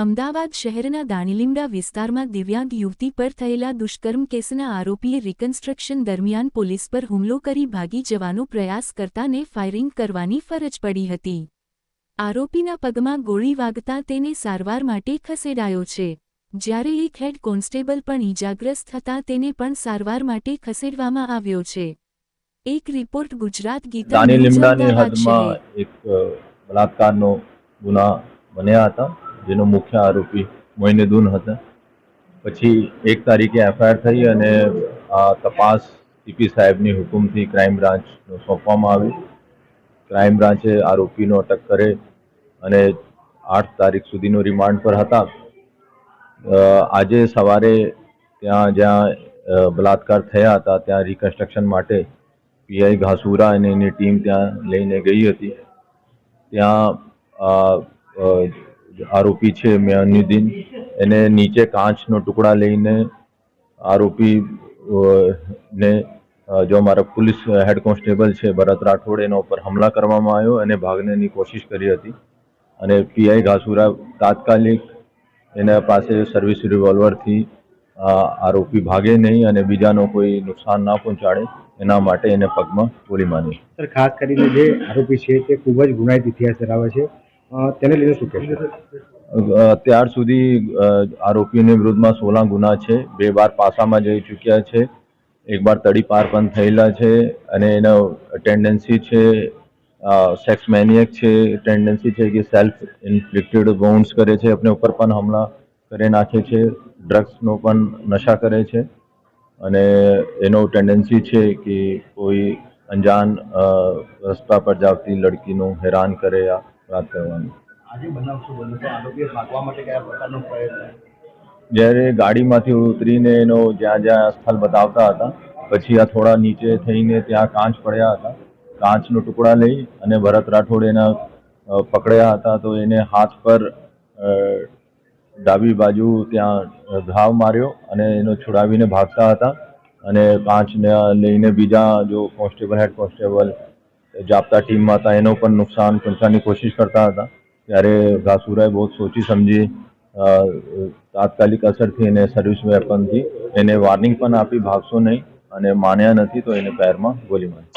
અમદાવાદ શહેરના દાણીલીમડા વિસ્તારમાં દિવ્યાંગ યુવતી પર થયેલા દુષ્કર્મ કેસના આરોપીએ રિકન્સ્ટ્રક્શન દરમિયાન પોલીસ પર હુમલો કરી ભાગી જવાનો પ્રયાસ કરતાને ફાયરિંગ કરવાની ફરજ પડી હતી। આરોપીના પગમાં ગોળી વાગતા તેને સારવાર માટે ખસેડાયો છે, જ્યારે એક હેડ કોન્સ્ટેબલ પણ ઈજાગ્રસ્ત થતાં તેને પણ સારવાર માટે ખસેડવામાં આવ્યો છે। એક રિપોર્ટ ગુજરાત ગીતા દાણીલીમડાની હદમાં એક બલાત્કારનો ગુના બન્યા હતા, જેનો મુખ્ય આરોપી મોઇનુદ્દીન હતા। પછી 1 તારીખે એફઆઈઆર થઈ અને આ તપાસ સીપી સાહેબની હુકમથી ક્રાઇમ બ્રાન્ચને સોંપવામાં આવી। ક્રાઇમ બ્રાન્ચે આરોપીનો અટક કરે અને 8 તારીખ સુધીનો રિમાન્ડ પર હતા। આજે સવારે જ્યાં બલાત્કાર થયા હતા ત્યાં રિકન્સ્ટ્રક્શન માટે પીઆઈ ઘાસુરા અને એની ટીમ ત્યાં લઈને ગઈ હતી। ત્યાં આરોપી છે મોઇનુદ્દીન, એને નીચે કાચનો ટુકડા લઈને આરોપી ને જો અમારા પોલીસ હેડ કોન્સ્ટેબલ છે ભરત રાઠોડ, એના ઉપર હુમલા કરવામાં આવ્યો અને ભાગવાની કોશિશ કરી હતી અને પીઆઈ ઘાસુરા તાત્કાલિક એના પાસે સર્વિસ રિવોલ્વરથી આરોપી ભાગે નહીં અને બીજાનો કોઈ નુકસાન ના પહોંચાડે એના માટે એને પગમાં ગોળી મારી। સર, ખાસ કરીને જે આરોપી છે તે ખૂબ જ ગુનાહિત ઇતિહાસ ધરાવે છે, તેને લઈને શું કહેશો? અત્યાર સુધી આરોપીની વિરુદ્ધમાં 16 ગુના છે, 2 વાર પાસામાં જઈ ચૂક્યા છે, 1 વાર તડીપાર પણ થયેલા છે અને એનો ટેન્ડન્સી છે સેક્સ મેનિયક છે, ટેન્ડન્સી છે કે સેલ્ફ ઇન્ફ્લિક્ટેડ વાઉન્ડ્સ કરે છે, अपने ઉપર પણ હુમલા કરી નાખે છે, ડ્રગ્સનો પણ નશા કરે છે અને એનો ટેન્ડન્સી છે કે કોઈ અંજાન રસ્તા પર જાવતી લડકીનું હેરાન કરે યા વાત કરવાનું। આજે બનાવ શું બન્યો તો આરોપીએ ભાગવા માટે કયા પ્રકારનો પ્રયત્ન? જ્યારે ગાડીમાંથી ઉતરીને એનો જ્યાં સ્થળ બતાવતા હતા પછી આ થોડા નીચે થઈને ત્યાં કાચ પડ્યા હતા, કાચનો ટુકડા લઈ અને ભરત રાઠોડ એના પકડ્યા હતા તો એને હાથ પર ડાબી બાજુ ત્યાં ઘાવ માર્યો અને એનો છોડાવીને ભાગતા હતા અને કાચને લઈને બીજા જો કોન્સ્ટેબલ હેડ કોન્સ્ટેબલ જાપ્તા ટીમમાં હતા એનો પણ નુકસાન પહોંચાડવાની કોશિશ કરતા હતા। ત્યારે ઘાસુરાએ બહુ સોચી સમજી તાત્કાલિક અસરથી એને સર્વિસ વેપનથી એને વોર્નિંગ પણ આપી ભાગશો નહીં અને માન્યા નથી તો એને પેરમાં ગોળી મારી।